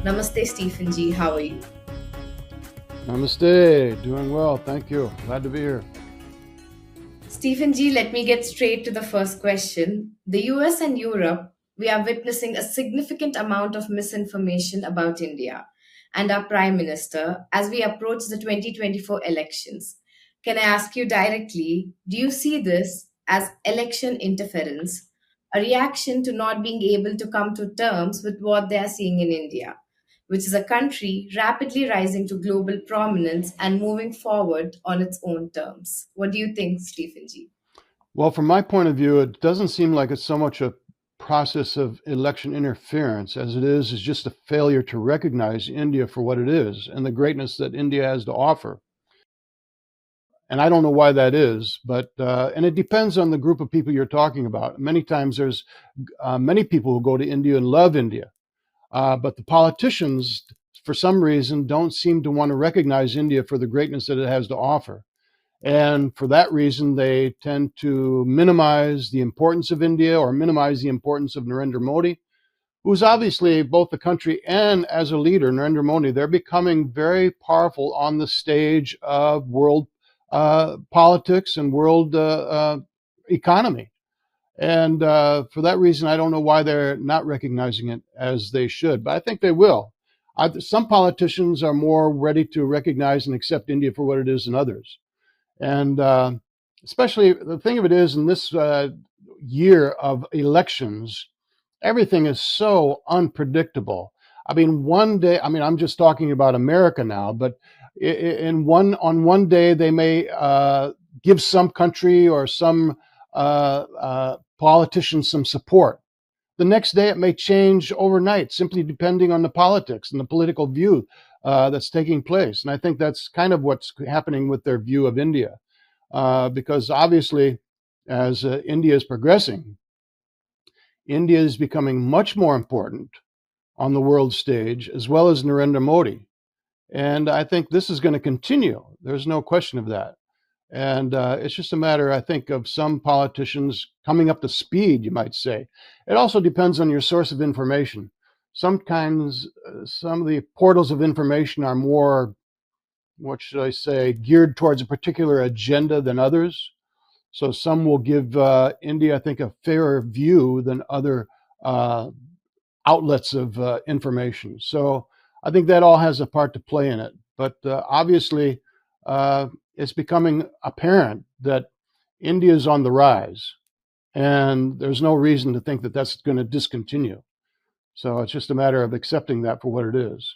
Namaste, Stephen G. How are you? Namaste. Doing well. Thank you. Glad to be here. Stephen G., let me get straight to the first question. The US and Europe, we are witnessing a significant amount of misinformation about India and our Prime Minister as we approach the 2024 elections. Can I ask you directly, do you see this as election interference, a reaction to not being able to come to terms with what they are seeing in India, which is a country rapidly rising to global prominence and moving forward on its own terms? What do you think, Stephen G? Well, from my point of view, it doesn't seem like it's so much a process of election interference as it is just a failure to recognize India for what it is and the greatness that India has to offer. And I don't know why that is, but and it depends on the group of people you're talking about. Many times there's many people who go to India and love India, but the politicians, for some reason, don't seem to want to recognize India for the greatness that it has to offer. And for that reason, they tend to minimize the importance of India or minimize the importance of Narendra Modi, who's obviously both the country and as a leader, Narendra Modi, they're becoming very powerful on the stage of world politics and world economy. And for that reason, I don't know why they're not recognizing it as they should, but I think they will. Some politicians are more ready to recognize and accept India for what it is than others. And especially the thing of it is, in this year of elections, everything is so unpredictable. I mean, one day, I mean, I'm just talking about America now, but on one day they may give some country or some politician some support. The next day it may change overnight, simply depending on the politics and the political view that's taking place. And I think that's kind of what's happening with their view of India, because obviously, as India is progressing, India is becoming much more important on the world stage, as well as Narendra Modi. And I think this is going to continue. There's no question of that. And it's just a matter, I think, of some politicians coming up to speed, you might say. It also depends on your source of information. Sometimes some of the portals of information are more, what should I say, geared towards a particular agenda than others. So some will give India, I think, a fairer view than other outlets of information. So I think that all has a part to play in it. But obviously, it's becoming apparent that India is on the rise, and there's no reason to think that that's going to discontinue. So it's just a matter of accepting that for what it is.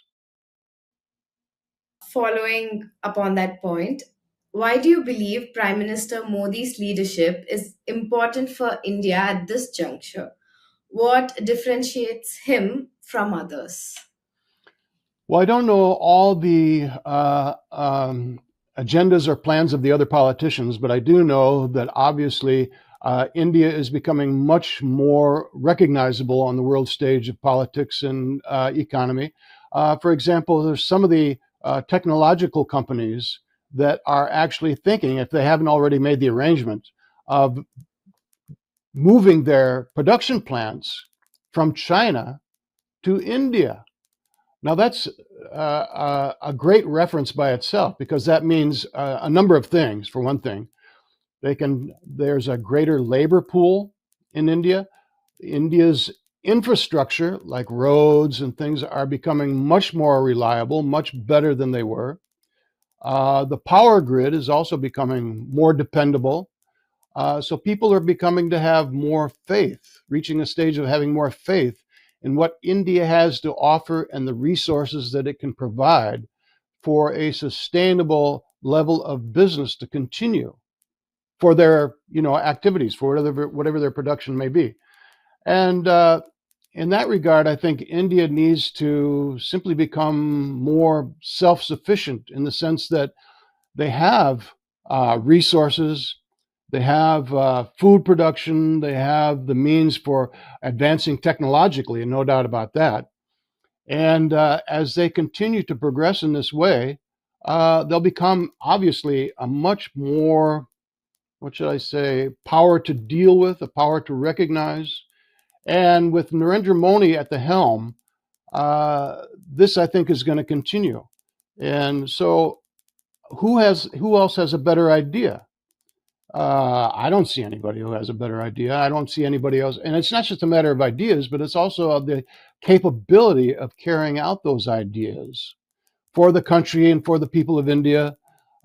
Following upon that point, why do you believe Prime Minister Modi's leadership is important for India at this juncture? What differentiates him from others? Well, I don't know all the agendas or plans of the other politicians, but I do know that obviously India is becoming much more recognizable on the world stage of politics and economy. For example, there's some of the technological companies that are actually thinking, if they haven't already made the arrangement, of moving their production plants from China to India. Now, that's a great reference by itself, because that means a number of things. For one thing, there's a greater labor pool in India. India's infrastructure, like roads and things, are becoming much more reliable, much better than they were. The power grid is also becoming more dependable. So people are becoming to have more faith, reaching a stage of having more faith in what India has to offer and the resources that it can provide for a sustainable level of business to continue for their, activities, for whatever their production may be. And in that regard, I think India needs to simply become more self-sufficient in the sense that they have resources, they have food production, they have the means for advancing technologically, and no doubt about that. And as they continue to progress in this way, they'll become obviously a much more, what should I say, power to deal with, a power to recognize. And with Narendra Modi at the helm, this I think is going to continue. And so, who else has a better idea? I don't see anybody who has a better idea. I don't see anybody else. And it's not just a matter of ideas, but it's also the capability of carrying out those ideas for the country and for the people of India.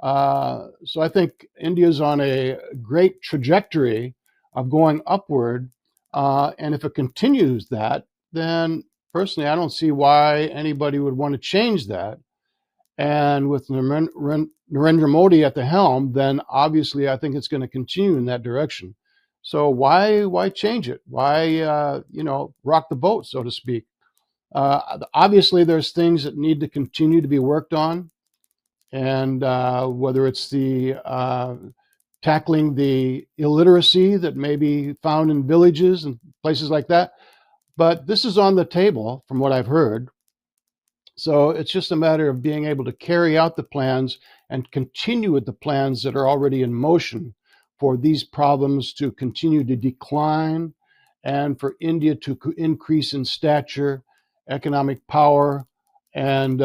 So I think India is on a great trajectory of going upward. And if it continues that, then personally, I don't see why anybody would want to change that. And with Narendra Modi at the helm, then obviously I think it's going to continue in that direction. So why change it? Why rock the boat, so to speak? Obviously, there's things that need to continue to be worked on, and whether it's the tackling the illiteracy that may be found in villages and places like that. But this is on the table, from what I've heard. So it's just a matter of being able to carry out the plans and continue with the plans that are already in motion for these problems to continue to decline and for India to increase in stature, economic power, and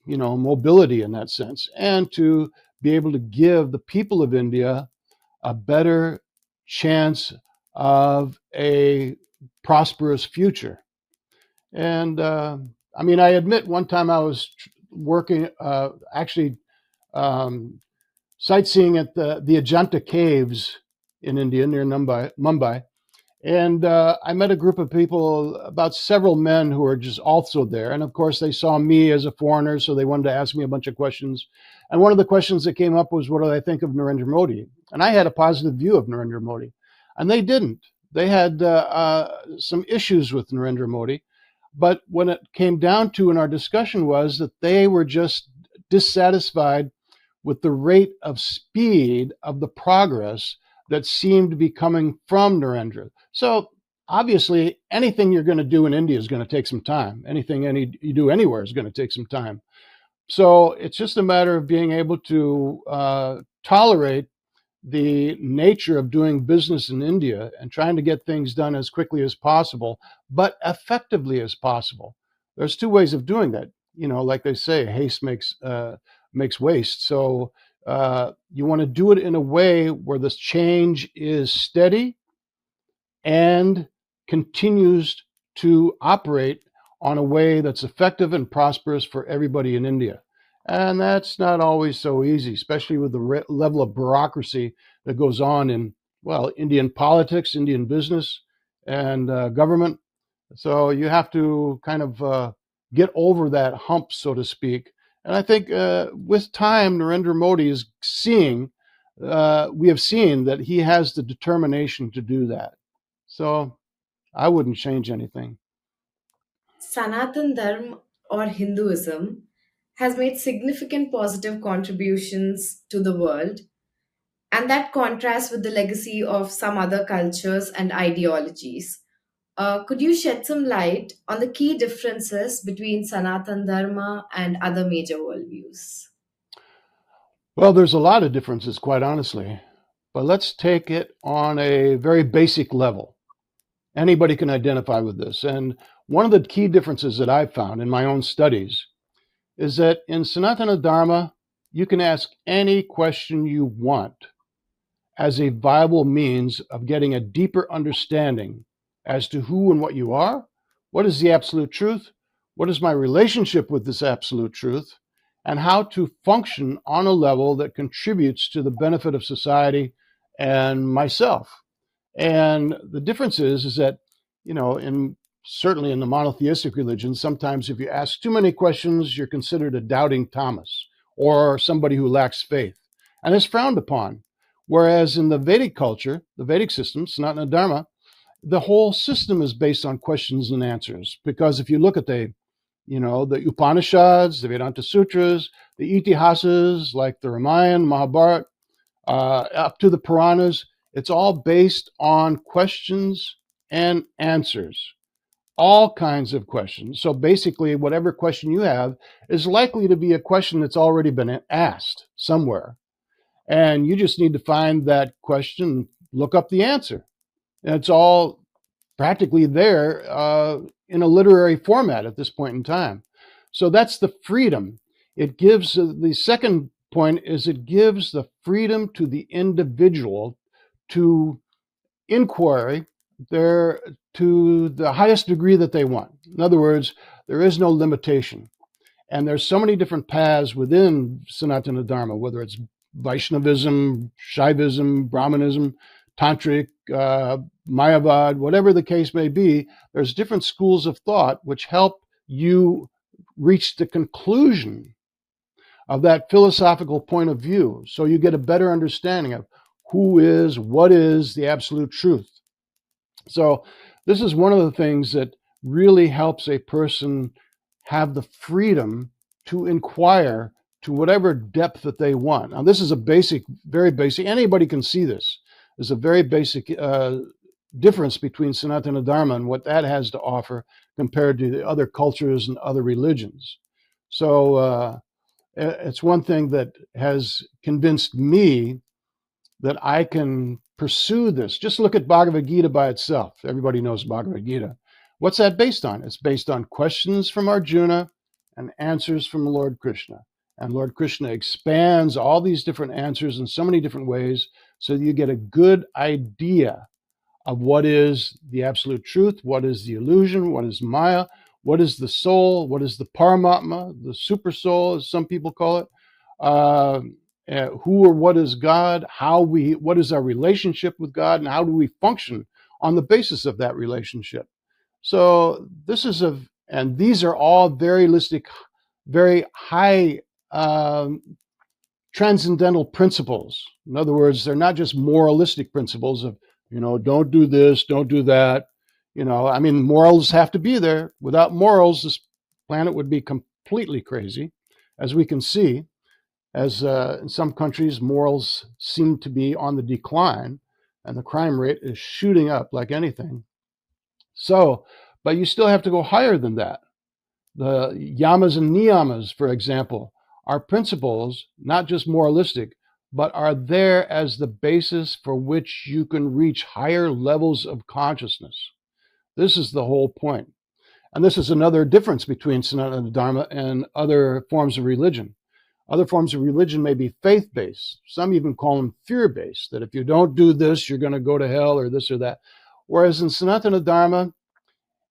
mobility in that sense, and to be able to give the people of India a better chance of a prosperous future. And I admit one time I was working, actually sightseeing at the Ajanta caves in India near Mumbai. And I met a group of people, about several men who were just also there. And of course, they saw me as a foreigner, so they wanted to ask me a bunch of questions. And one of the questions that came up was, what do I think of Narendra Modi? And I had a positive view of Narendra Modi. And they didn't. They had some issues with Narendra Modi. But when it came down to in our discussion was that they were just dissatisfied with the rate of speed of the progress that seemed to be coming from Narendra. So obviously, anything you're going to do in India is going to take some time. Anything you do anywhere is going to take some time. So it's just a matter of being able to tolerate the nature of doing business in India and trying to get things done as quickly as possible, but effectively as possible. There's two ways of doing that. Like they say, haste makes waste. So you want to do it in a way where this change is steady and continues to operate on a way that's effective and prosperous for everybody in India. And that's not always so easy, especially with the level of bureaucracy that goes on in, Indian politics, Indian business, and government. So you have to kind of get over that hump, so to speak. And I think with time, Narendra Modi is we have seen that he has the determination to do that. So I wouldn't change anything. Sanatana-dharma or Hinduism has made significant positive contributions to the world, and that contrasts with the legacy of some other cultures and ideologies. Could you shed some light on the key differences between Sanatana-dharma and other major worldviews? Well, there's a lot of differences, quite honestly, but let's take it on a very basic level. Anybody can identify with this. And one of the key differences that I've found in my own studies is that in Sanatana-dharma, you can ask any question you want as a viable means of getting a deeper understanding as to who and what you are, what is the absolute truth, what is my relationship with this absolute truth, and how to function on a level that contributes to the benefit of society and myself. And the difference is that, certainly in the monotheistic religions, sometimes if you ask too many questions, you're considered a doubting Thomas or somebody who lacks faith, and is frowned upon. Whereas in the Vedic culture, the Vedic system, Sanatana-dharma, the whole system is based on questions and answers. Because if you look at the Upanishads, the Vedanta Sutras, the Itihasas like the Ramayana, Mahabharata, up to the Puranas, it's all based on questions and answers, all kinds of questions. So basically, whatever question you have is likely to be a question that's already been asked somewhere. And you just need to find that question, look up the answer. And it's all practically there in a literary format at this point in time. So that's the freedom. It gives the second point is it gives the freedom to the individual to inquiry there to the highest degree that they want. In other words, there is no limitation. And there's so many different paths within Sanatana-dharma, whether it's Vaishnavism, Shaivism, Brahmanism, Tantric, Mayavad, whatever the case may be, there's different schools of thought which help you reach the conclusion of that philosophical point of view. So you get a better understanding of what is the absolute truth. So this is one of the things that really helps a person have the freedom to inquire to whatever depth that they want. Now, this is a basic, very basic, anybody can see this. There's a very basic difference between Sanatana-dharma and what that has to offer compared to the other cultures and other religions. So it's one thing that has convinced me that I can pursue this. Just look at Bhagavad Gita by itself. Everybody knows Bhagavad Gita. What's that based on? It's based on questions from Arjuna and answers from Lord Krishna. And Lord Krishna expands all these different answers in so many different ways so that you get a good idea of what is the absolute truth, what is the illusion, what is Maya, what is the soul, what is the Paramatma, the super soul, as some people call it. Who or what is God, what is our relationship with God, and how do we function on the basis of that relationship. So and these are all very high transcendental principles. In other words, they're not just moralistic principles of, don't do this, don't do that. Morals have to be there. Without morals, this planet would be completely crazy, as we can see. As in some countries, morals seem to be on the decline, and the crime rate is shooting up like anything. So, but you still have to go higher than that. The yamas and niyamas, for example, are principles, not just moralistic, but are there as the basis for which you can reach higher levels of consciousness. This is the whole point. And this is another difference between Sanatana-dharma and other forms of religion. Other forms of religion may be faith-based. Some even call them fear-based, that if you don't do this, you're going to go to hell or this or that. Whereas in Sanatana-dharma,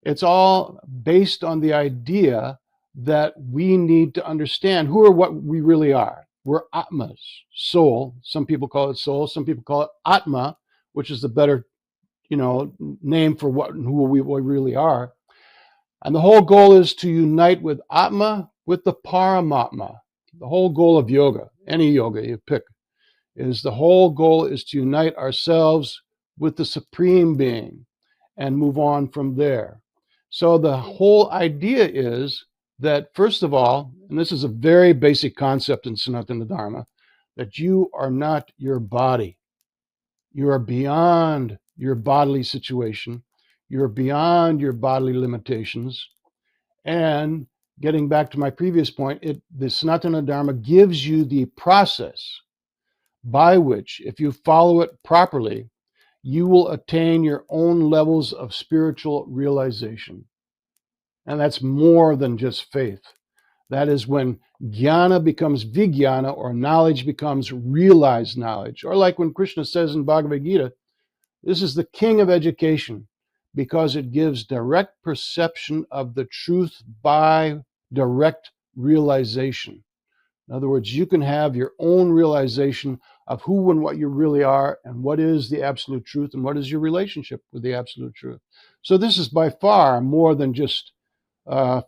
it's all based on the idea that we need to understand who or what we really are. We're Atmas, soul. Some people call it soul. Some people call it Atma, which is the better, name for who we really are. And the whole goal is to unite with Atma, with the Paramatma. The whole goal of yoga, any yoga you pick, the whole goal is to unite ourselves with the Supreme Being and move on from there. So the whole idea is that, first of all, and this is a very basic concept in Sanatana-dharma, that you are not your body. You are beyond your bodily situation. You're beyond your bodily limitations. And getting back to my previous point, the Sanatana-dharma gives you the process by which, if you follow it properly, you will attain your own levels of spiritual realization. And that's more than just faith. That is when jnana becomes vijnana, or knowledge becomes realized knowledge. Or like when Krishna says in Bhagavad Gita, this is the king of education, because it gives direct perception of the truth by direct realization. In other words, you can have your own realization of who and what you really are, and what is the absolute truth, and what is your relationship with the absolute truth. So this is by far more than just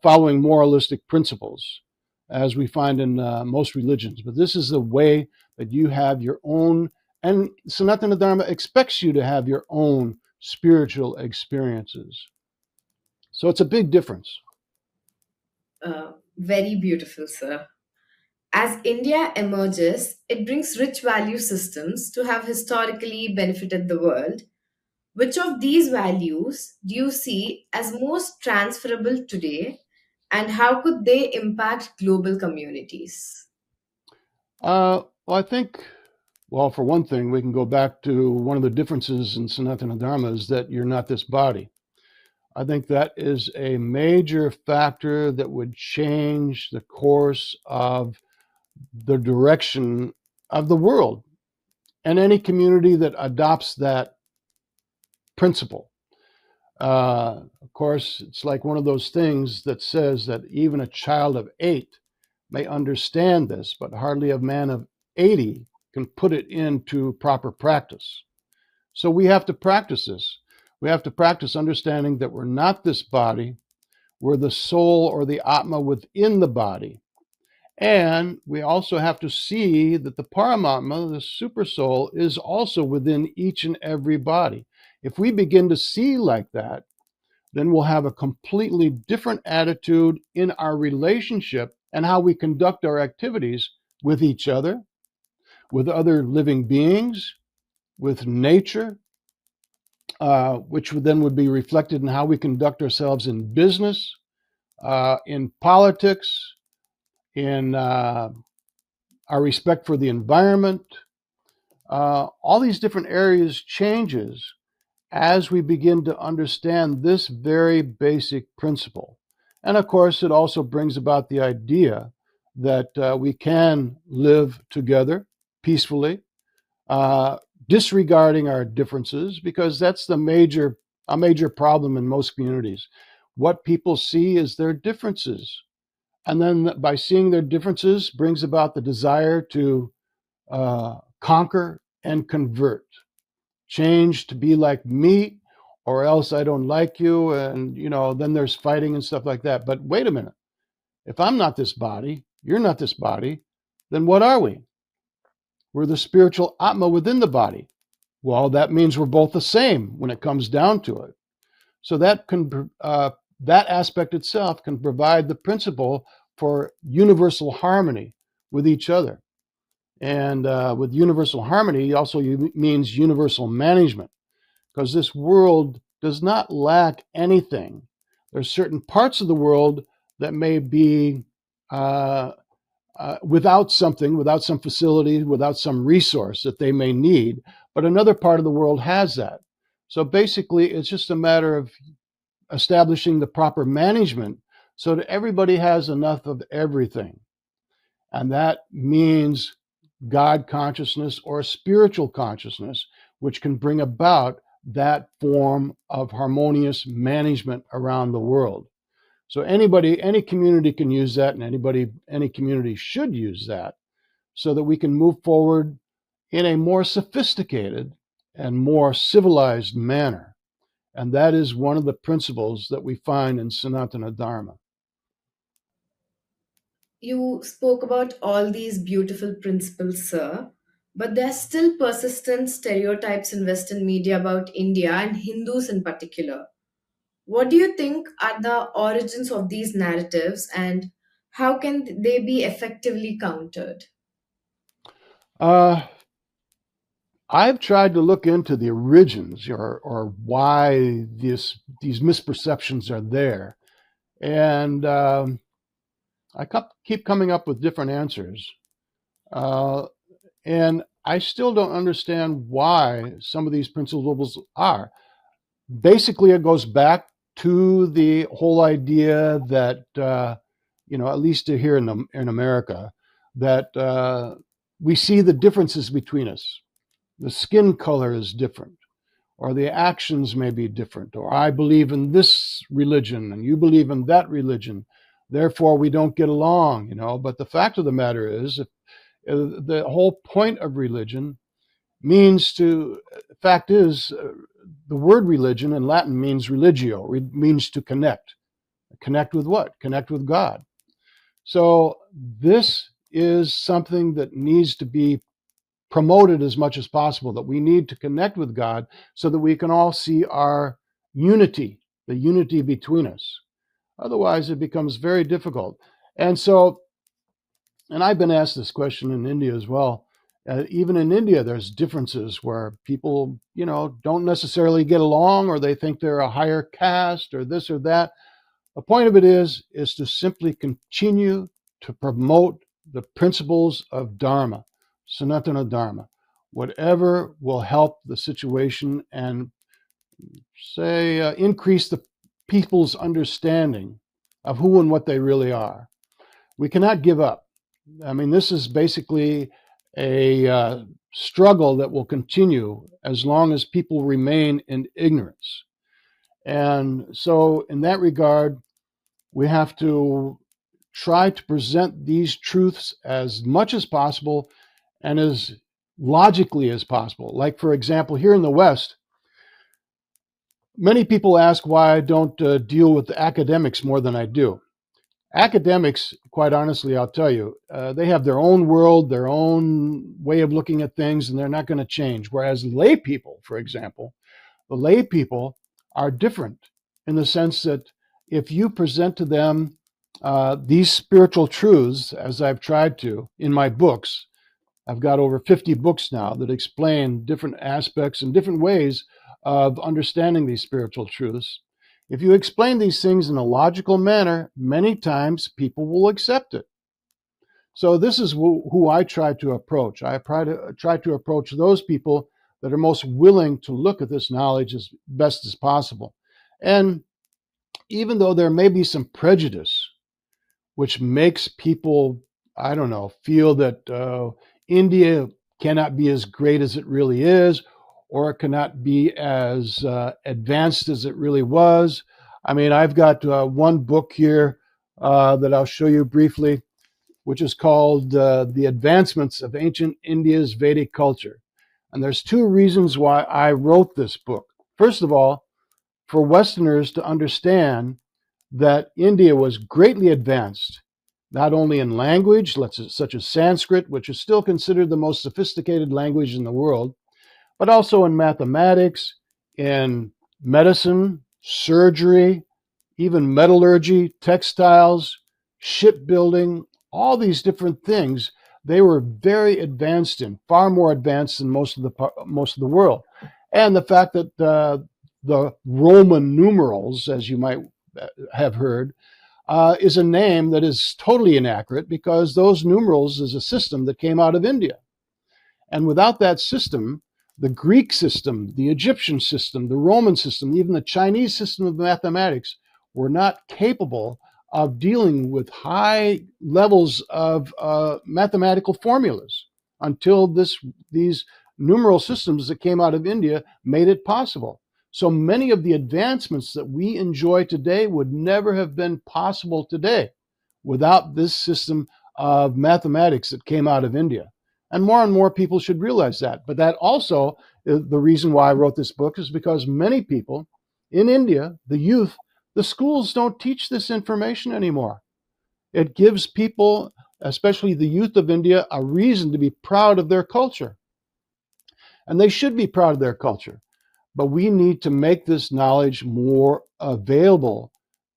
following moralistic principles, as we find in most religions. But this is the way that you have your own, and Sanatana-dharma expects you to have your own spiritual experiences. So it's a big difference. Very beautiful, sir. As India emerges, it brings rich value systems to have historically benefited the world. Which of these values do you see as most transferable today, and how could they impact global communities? Well, I think, for one thing, we can go back to one of the differences in Sanatana-dharma is that you're not this body. I think that is a major factor that would change the course of the direction of the world. And any community that adopts that principle. Of course, it's like one of those things that says that even a child of 8 may understand this, but hardly a man of 80 can put it into proper practice. So we have to practice this. We have to practice understanding that we're not this body, we're the soul or the Atma within the body. And we also have to see that the Paramatma, the super soul, is also within each and every body. If we begin to see like that, then we'll have a completely different attitude in our relationship and how we conduct our activities with each other, with other living beings, with nature, which then would be reflected in how we conduct ourselves in business, in politics, in our respect for the environment. All these different areas changes as we begin to understand this very basic principle. And of course, it also brings about the idea that we can live together peacefully, disregarding our differences, because that's a major problem in most communities. What people see is their differences. And then by seeing their differences brings about the desire to conquer and convert. Change to be like me, or else I don't like you. And, then there's fighting and stuff like that. But wait a minute. If I'm not this body, you're not this body, then what are we? We're the spiritual Atma within the body. Well, that means we're both the same when it comes down to it. So that aspect itself can provide the principle for universal harmony with each other. And with universal harmony also means universal management, because this world does not lack anything. There's certain parts of the world that may be without some facility, without some resource that they may need, but another part of the world has that. So basically, it's just a matter of establishing the proper management so that everybody has enough of everything. And that means God consciousness or spiritual consciousness, which can bring about that form of harmonious management around the world. So any community can use that, and any community should use that, so that we can move forward in a more sophisticated and more civilized manner. And that is one of the principles that we find in Sanatana-dharma. You spoke about all these beautiful principles, sir, but there are still persistent stereotypes in Western media about India and Hindus in particular. What do you think are the origins of these narratives, and how can they be effectively countered? Uh, I've tried to look into the origins, or why these misperceptions are there, and I keep coming up with different answers, uh, and I still don't understand why some of these principles are. Basically, it goes back to the whole idea that at least here in America, that we see the differences between us. The skin color is different, or the actions may be different, or I believe in this religion and you believe in that religion, therefore we don't get along. But the fact of the matter is, the whole point of religion fact is, the word religion in Latin means religio. It means to connect. Connect with what? Connect with God. So this is something that needs to be promoted as much as possible, that we need to connect with God so that we can all see our unity, the unity between us. Otherwise, it becomes very difficult. And I've been asked this question in India as well. Even in India, there's differences where people, don't necessarily get along, or they think they're a higher caste or this or that. The point of it is to simply continue to promote the principles of Dharma, Sanatana-dharma, whatever will help the situation and increase the people's understanding of who and what they really are. We cannot give up. I mean, this is basically a struggle that will continue as long as people remain in ignorance. And so, in that regard, we have to try to present these truths as much as possible and as logically as possible. Like, for example, here in the West, many people ask why I don't deal with the academics more than I do. Academics, quite honestly, I'll tell you, they have their own world, their own way of looking at things, and they're not going to change. Whereas lay people, for example, the lay people are different in the sense that if you present to them these spiritual truths, as I've tried to in my books, I've got over 50 books now that explain different aspects and different ways of understanding these spiritual truths. If you explain these things in a logical manner, many times people will accept it. So this is who I try to approach. I try to approach those people that are most willing to look at this knowledge as best as possible. And even though there may be some prejudice, which makes people, I don't know, feel that India cannot be as great as it really is, or it cannot be as advanced as it really was. I mean, I've got one book here that I'll show you briefly, which is called The Advancements of Ancient India's Vedic Culture. And there's two reasons why I wrote this book. First of all, for Westerners to understand that India was greatly advanced, not only in language, such as Sanskrit, which is still considered the most sophisticated language in the world, but also in mathematics, in medicine, surgery, even metallurgy, textiles, shipbuilding, all these different things. They were very advanced in, far more advanced than most of the world. And the fact that the Roman numerals, as you might have heard, is a name that is totally inaccurate because those numerals is a system that came out of India. And without that system, the Greek system, the Egyptian system, the Roman system, even the Chinese system of mathematics were not capable of dealing with high levels of mathematical formulas until these numeral systems that came out of India made it possible. So many of the advancements that we enjoy today would never have been possible today without this system of mathematics that came out of India. And more people should realize that. But that also, the reason why I wrote this book is because many people in India, the youth, the schools don't teach this information anymore. It gives people, especially the youth of India, a reason to be proud of their culture. And they should be proud of their culture. But we need to make this knowledge more available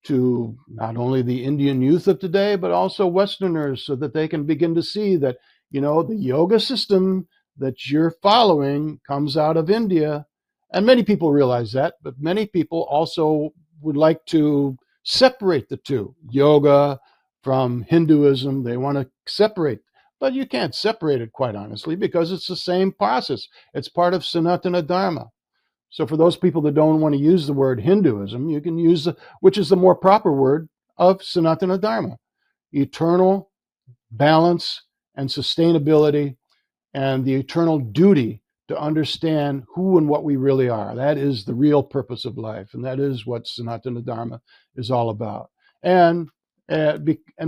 to not only the Indian youth of today, but also Westerners, so that they can begin to see that, the yoga system that you're following comes out of India. And many people realize that, but many people also would like to separate the two, yoga from Hinduism. They want to separate, but you can't separate it, quite honestly, because it's the same process. It's part of Sanatana-dharma. So for those people that don't want to use the word Hinduism, you can use which is the more proper word of Sanatana-dharma, eternal balance and sustainability, and the eternal duty to understand who and what we really are. That is the real purpose of life, and that is what Sanatana-dharma is all about. And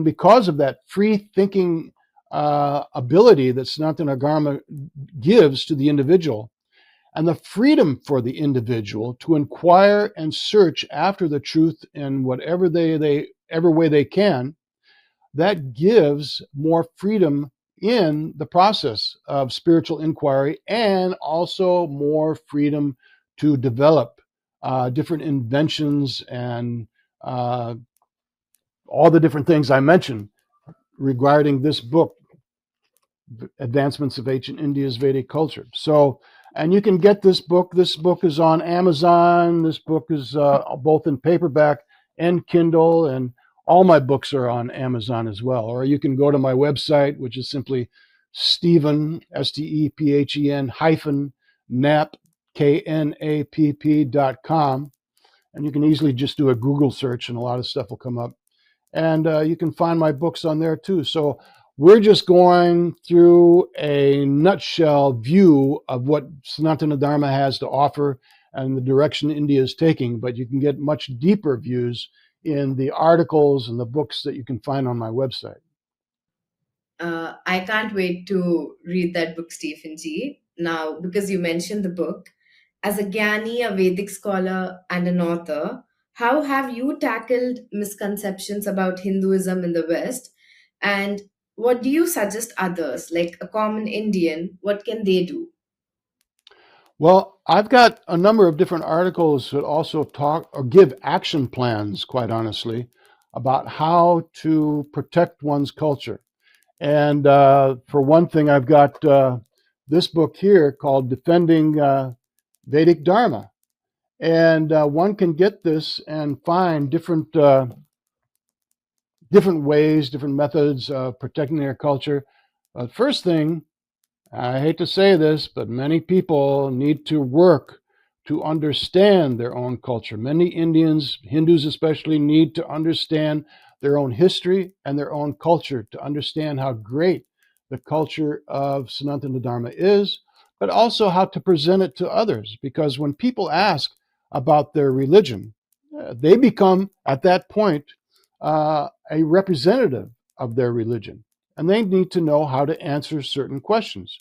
because of that free thinking ability that Sanatana-dharma gives to the individual, and the freedom for the individual to inquire and search after the truth in whatever way they can, that gives more freedom in the process of spiritual inquiry, and also more freedom to develop different inventions and all the different things I mentioned regarding this book, Advancements of Ancient India's Vedic Culture. So, and you can get this book. This book is on Amazon. This book is both in paperback and Kindle, and all my books are on Amazon as well. Or you can go to my website, which is simply Stephen, Stephen -Knapp, KNAPP.com, and you can easily just do a Google search and a lot of stuff will come up. And you can find my books on there too. So we're just going through a nutshell view of what Sanatana-dharma has to offer and the direction India is taking, but you can get much deeper views in the articles and the books that you can find on my website. I can't wait to read that book, Stephen G. Now, because you mentioned the book, as a Gyani, a Vedic scholar, and an author, how have you tackled misconceptions about Hinduism in the West? And what do you suggest others, like a common Indian, what can they do? Well, I've got a number of different articles that also talk or give action plans, quite honestly, about how to protect one's culture. And for one thing, I've got this book here called Defending Vedic Dharma. And one can get this and find different ways, different methods of protecting their culture. First thing, I hate to say this, but many people need to work to understand their own culture. Many Indians, Hindus especially, need to understand their own history and their own culture to understand how great the culture of Sanatana-dharma is, but also how to present it to others. Because when people ask about their religion, they become, at that point, a representative of their religion. And they need to know how to answer certain questions.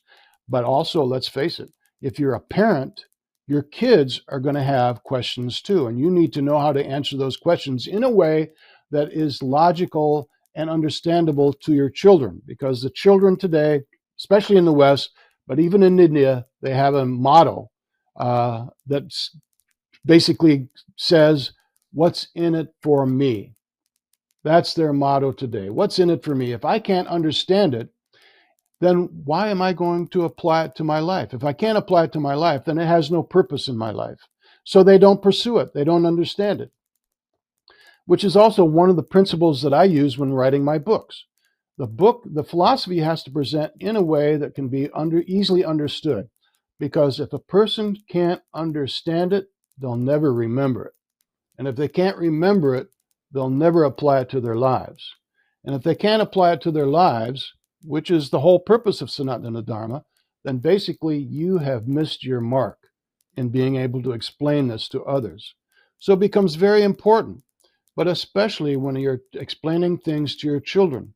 But also, let's face it, if you're a parent, your kids are going to have questions too. And you need to know how to answer those questions in a way that is logical and understandable to your children. Because the children today, especially in the West, but even in India, they have a motto that basically says, "What's in it for me?" That's their motto today. What's in it for me? If I can't understand it, then why am I going to apply it to my life? If I can't apply it to my life, then it has no purpose in my life. So they don't pursue it. They don't understand it, which is also one of the principles that I use when writing my books. The philosophy has to present in a way that can be easily understood, because if a person can't understand it, they'll never remember it. And if they can't remember it, they'll never apply it to their lives. And if they can't apply it to their lives, which is the whole purpose of Sanatana-dharma, then basically you have missed your mark in being able to explain this to others. So it becomes very important, but especially when you're explaining things to your children,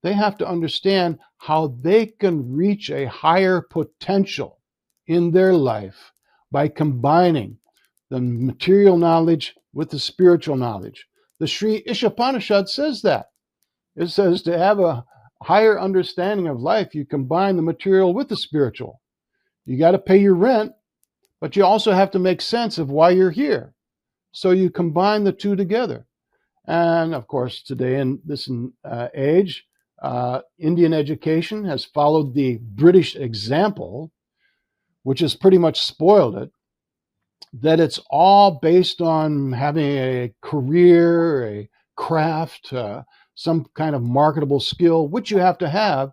they have to understand how they can reach a higher potential in their life by combining the material knowledge with the spiritual knowledge. The Sri Ishopanishad says that. It says to have a higher understanding of life, you combine the material with the spiritual. You got to pay your rent, but you also have to make sense of why you're here. So you combine the two together. And of course, today in this age, Indian education has followed the British example, which has pretty much spoiled it, that it's all based on having a career, a craft, some kind of marketable skill, which you have to have,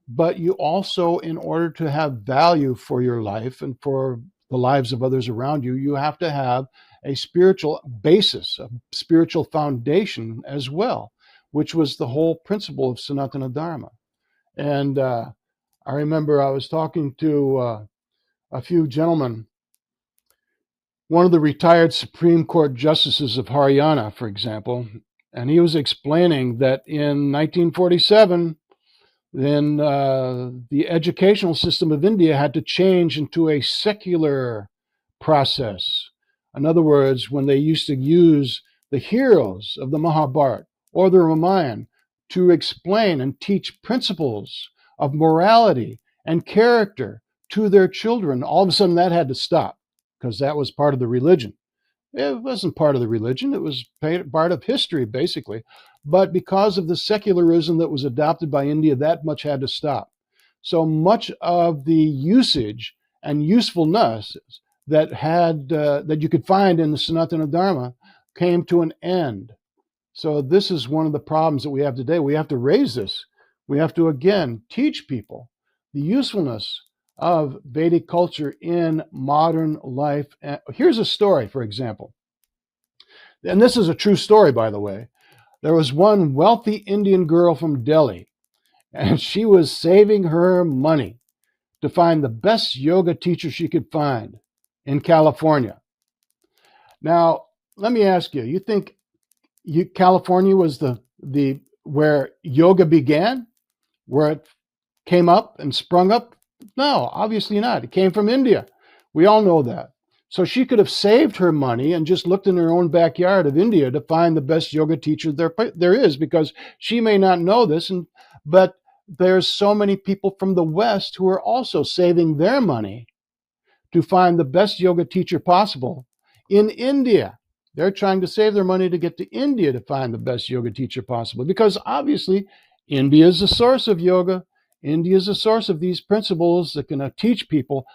but you also, in order to have value for your life and for the lives of others around you, you have to have a spiritual basis, a spiritual foundation as well, which was the whole principle of Sanatana-dharma. And I remember I was talking to a few gentlemen, one of the retired Supreme Court justices of Haryana, for example, and he was explaining that in 1947, then the educational system of India had to change into a secular process. In other words, when they used to use the heroes of the Mahabharata or the Ramayana to explain and teach principles of morality and character to their children, all of a sudden that had to stop because that was part of the religion. It wasn't part of the religion. It was part of history, basically. But because of the secularism that was adopted by India, that much had to stop. So much of the usage and usefulness that you could find in the Sanatana-dharma came to an end. So this is one of the problems that we have today. We have to raise this. We have to, again, teach people the usefulness of Vedic culture in modern life. Here's a story, for example. And this is a true story, by the way. There was one wealthy Indian girl from Delhi, and she was saving her money to find the best yoga teacher she could find in California. Now, let me ask you, you think California was the where yoga began, where it came up and sprung up? No, obviously not. It came from India. We all know that. So she could have saved her money and just looked in her own backyard of India to find the best yoga teacher there is, because she may not know this, but there's so many people from the West who are also saving their money to find the best yoga teacher possible in India. They're trying to save their money to get to India to find the best yoga teacher possible, because obviously India is the source of yoga. India is the source of these principles that can teach people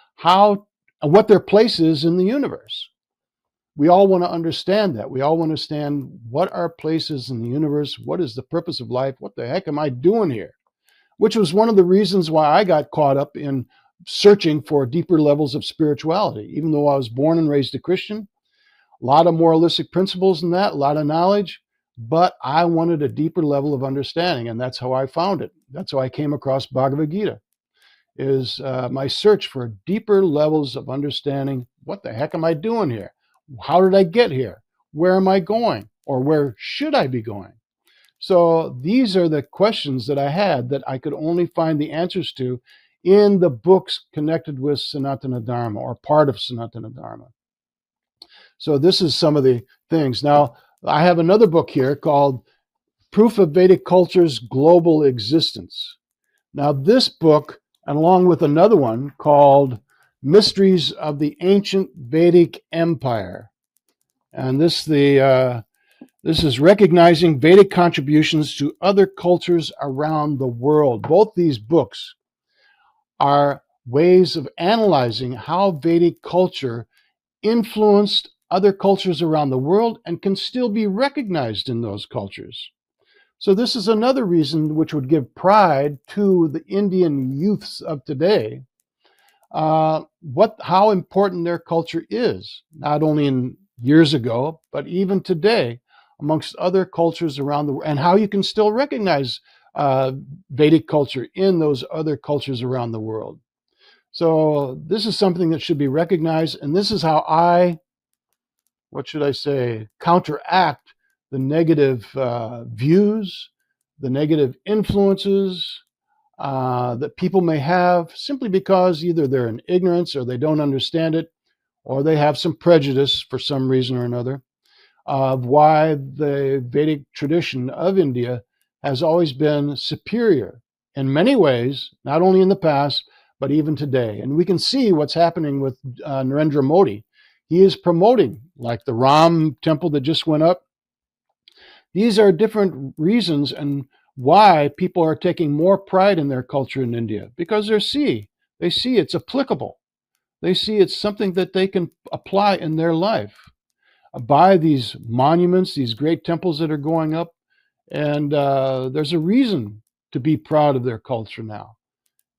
what their place is in the universe. We all want to understand that. We all want to understand what our place is in the universe. What is the purpose of life? What the heck am I doing here? Which was one of the reasons why I got caught up in searching for deeper levels of spirituality. Even though I was born and raised a Christian, a lot of moralistic principles in that, a lot of knowledge, but I wanted a deeper level of understanding, and that's how I found it. That's how I came across Bhagavad Gita, is my search for deeper levels of understanding. What the heck am I doing here? How did I get here? Where am I going? Or where should I be going? So these are the questions that I had that I could only find the answers to in the books connected with Sanatana-dharma, or part of Sanatana-dharma. So this is some of the things. Now, I have another book here called Proof of Vedic Culture's Global Existence. Now, this book, along with another one called Mysteries of the Ancient Vedic Empire, and this is recognizing Vedic contributions to other cultures around the world. Both these books are ways of analyzing how Vedic culture influenced other cultures around the world and can still be recognized in those cultures. So this is another reason which would give pride to the Indian youths of today, how important their culture is, not only in years ago, but even today, amongst other cultures around the world, and how you can still recognize Vedic culture in those other cultures around the world. So this is something that should be recognized, and this is how counteract the negative views, the negative influences that people may have simply because either they're in ignorance or they don't understand it, or they have some prejudice for some reason or another, of why the Vedic tradition of India has always been superior in many ways, not only in the past, but even today. And we can see what's happening with Narendra Modi. He is promoting, like the Ram temple that just went up. These are different reasons and why people are taking more pride in their culture in India, because they see it's applicable. They see it's something that they can apply in their life. By these monuments, these great temples that are going up, and there's a reason to be proud of their culture now.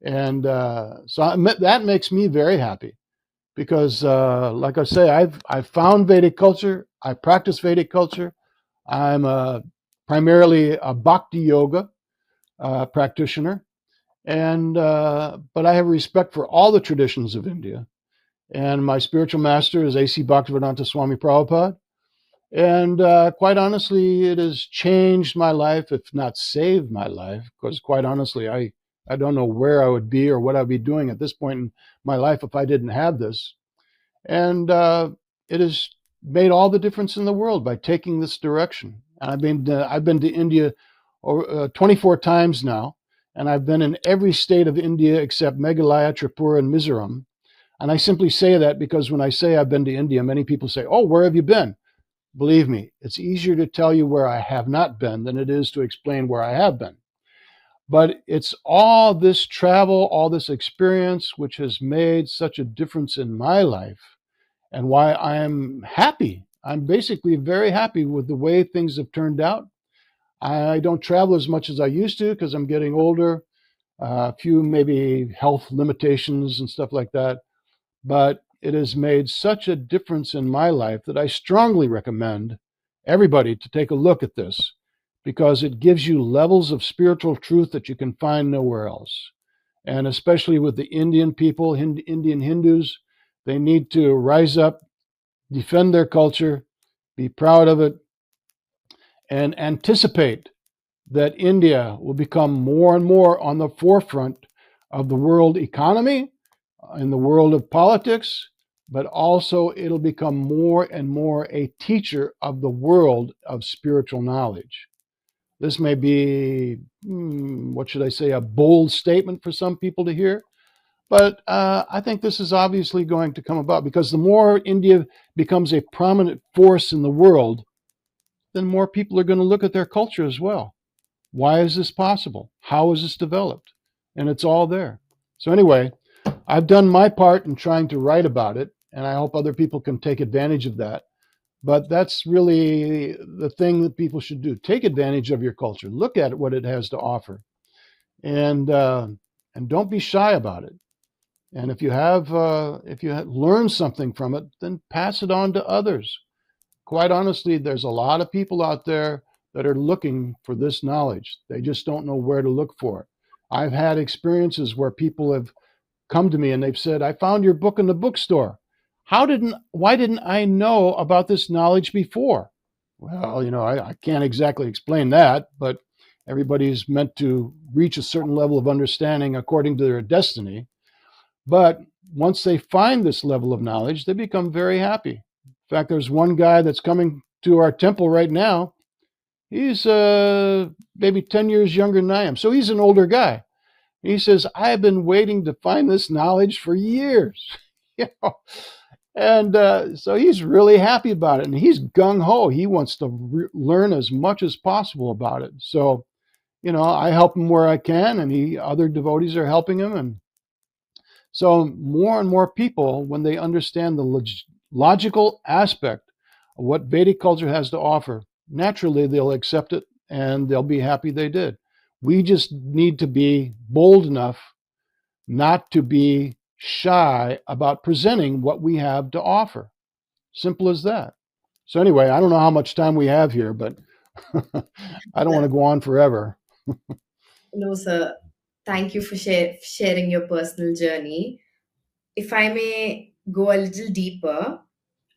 And so that makes me very happy, because like I say, I've found Vedic culture. I practice Vedic culture. I'm primarily a Bhakti-yoga practitioner, and but I have respect for all the traditions of India. And my spiritual master is A.C. Bhaktivedanta Swami Prabhupada. And quite honestly, it has changed my life, if not saved my life, because quite honestly, I don't know where I would be or what I'd be doing at this point in my life if I didn't have this. And it has made all the difference in the world by taking this direction. And I've been to India 24 times now, and I've been in every state of India except Meghalaya, Tripura, and Mizoram. And I simply say that because when I say I've been to India, many people say, "Oh, where have you been?" Believe me, it's easier to tell you where I have not been than it is to explain where I have been. But it's all this travel, all this experience, which has made such a difference in my life, and why I'm happy. I'm basically very happy with the way things have turned out. I don't travel as much as I used to because I'm getting older, a few maybe health limitations and stuff like that. But it has made such a difference in my life that I strongly recommend everybody to take a look at this because it gives you levels of spiritual truth that you can find nowhere else. And especially with the Indian people, Indian Hindus, they need to rise up, defend their culture, be proud of it, and anticipate that India will become more and more on the forefront of the world economy, in the world of politics, but also it'll become more and more a teacher of the world of spiritual knowledge. This may be, what should I say, a bold statement for some people to hear, but I think this is obviously going to come about because the more India becomes a prominent force in the world, then more people are going to look at their culture as well. Why is this possible? How is this developed? And it's all there. So anyway, I've done my part in trying to write about it, and I hope other people can take advantage of that. But that's really the thing that people should do. Take advantage of your culture. Look at what it has to offer, and don't be shy about it. And if you learned something from it, then pass it on to others. Quite honestly, there's a lot of people out there that are looking for this knowledge. They just don't know where to look for it. I've had experiences where people have come to me and they've said, I found your book in the bookstore. Why didn't I know about this knowledge before? Well, I can't exactly explain that, but everybody's meant to reach a certain level of understanding according to their destiny. But once they find this level of knowledge, they become very happy. In fact, there's one guy that's coming to our temple right now. He's maybe 10 years younger than I am. So he's an older guy. He says, I've been waiting to find this knowledge for years. And so he's really happy about it. And he's gung-ho. He wants to learn as much as possible about it. So, I help him where I can, and other devotees are helping him. And so more and more people, when they understand the logical aspect of what Vedic culture has to offer, naturally they'll accept it and they'll be happy they did. We just need to be bold enough not to be shy about presenting what we have to offer. Simple as that. So anyway, I don't know how much time we have here, but I don't want to go on forever. No, sir. Thank you for sharing your personal journey. If I may go a little deeper,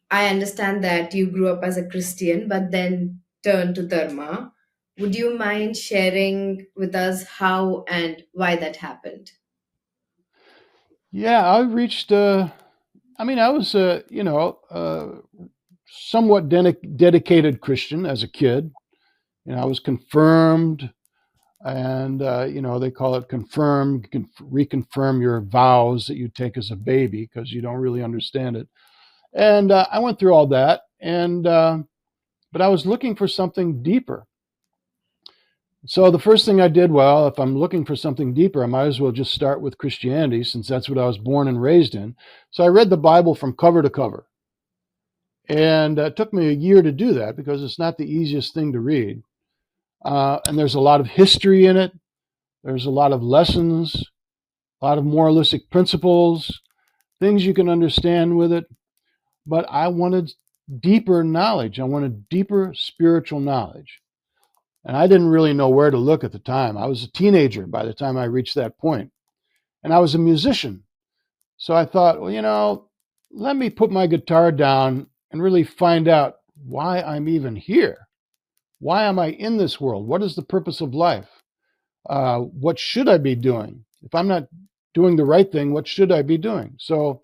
I understand that you grew up as a Christian but then turned to Dharma. Would you mind sharing with us how and why that happened? Yeah, I reached, I was, somewhat dedicated Christian as a kid. I was confirmed, and they call it confirm. You can reconfirm your vows that you take as a baby because you don't really understand it. And I went through all that, and but I was looking for something deeper. So the first thing I did, well, if I'm looking for something deeper, I might as well just start with Christianity since that's what I was born and raised in. So I read the Bible from cover to cover. And it took me a year to do that because it's not the easiest thing to read. And there's a lot of history in it. There's a lot of lessons, a lot of moralistic principles, things you can understand with it. But I wanted deeper knowledge. I wanted deeper spiritual knowledge. And I didn't really know where to look at the time. I was a teenager by the time I reached that point. And I was a musician. So I thought, well, let me put my guitar down and really find out why I'm even here. Why am I in this world? What is the purpose of life? What should I be doing? If I'm not doing the right thing, what should I be doing? So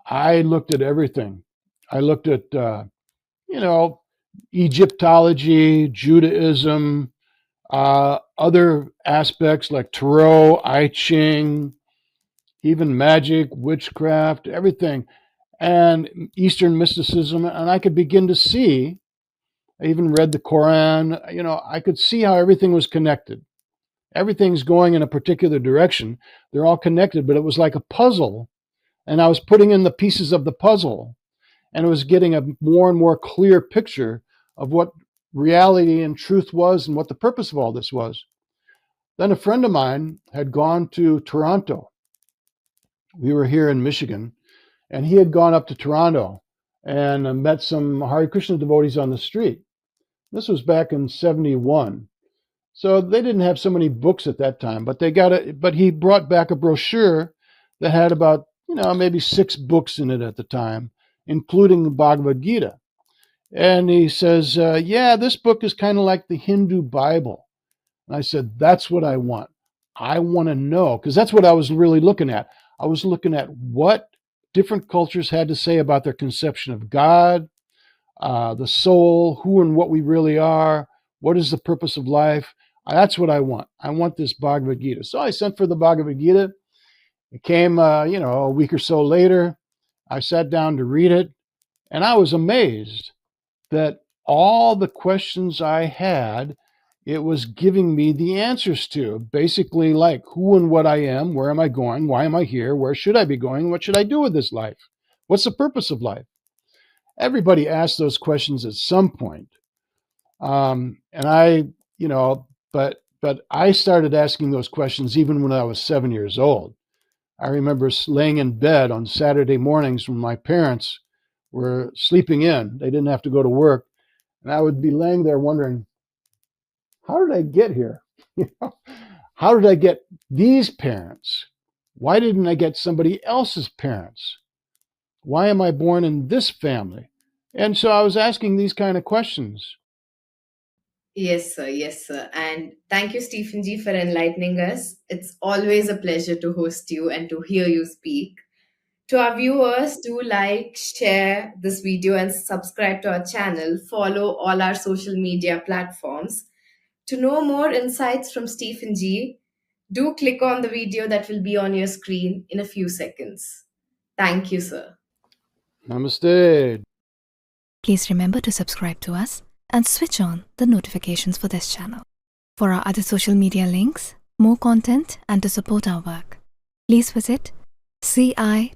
I looked at everything. I looked at, Egyptology, Judaism, other aspects like tarot, I Ching, even magic, witchcraft, everything, and Eastern mysticism. And I could begin to see, I even read the Quran, I could see how everything was connected. Everything's going in a particular direction. They're all connected, but it was like a puzzle. And I was putting in the pieces of the puzzle, and it was getting a more and more clear picture of what reality and truth was and what the purpose of all this was. Then a friend of mine had gone to Toronto. We were here in Michigan, and he had gone up to Toronto and met some Hare Krishna devotees on the street. This was back in 71. So they didn't have so many books at that time, but but he brought back a brochure that had about, maybe 6 books in it at the time, including the Bhagavad Gita. And he says, yeah, this book is kind of like the Hindu Bible. And I said, that's what I want. I want to know, because that's what I was really looking at. I was looking at what different cultures had to say about their conception of God, the soul, who and what we really are, what is the purpose of life. That's what I want. I want this Bhagavad Gita. So I sent for the Bhagavad Gita. It came, a week or so later. I sat down to read it, and I was amazed that all the questions I had, it was giving me the answers to. Basically, like who and what I am, where am I going, why am I here, where should I be going, what should I do with this life, what's the purpose of life. Everybody asks those questions at some point. And I, but I started asking those questions even when I was 7 years old. I remember laying in bed on Saturday mornings when my parents were sleeping in. They didn't have to go to work. And I would be laying there wondering, how did I get here? How did I get these parents? Why didn't I get somebody else's parents? Why am I born in this family? And so I was asking these kind of questions. Yes, sir. Yes, sir. And thank you, Stephen G, for enlightening us. It's always a pleasure to host you and to hear you speak. To our viewers, do like, share this video, and subscribe to our channel. Follow all our social media platforms. To know more insights from Stephen G, do click on the video that will be on your screen in a few seconds. Thank you, sir. Namaste. Please remember to subscribe to us and switch on the notifications for this channel. For our other social media links, more content, and to support our work, please visit citti.net.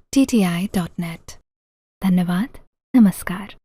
Dhanyavad. Namaskar.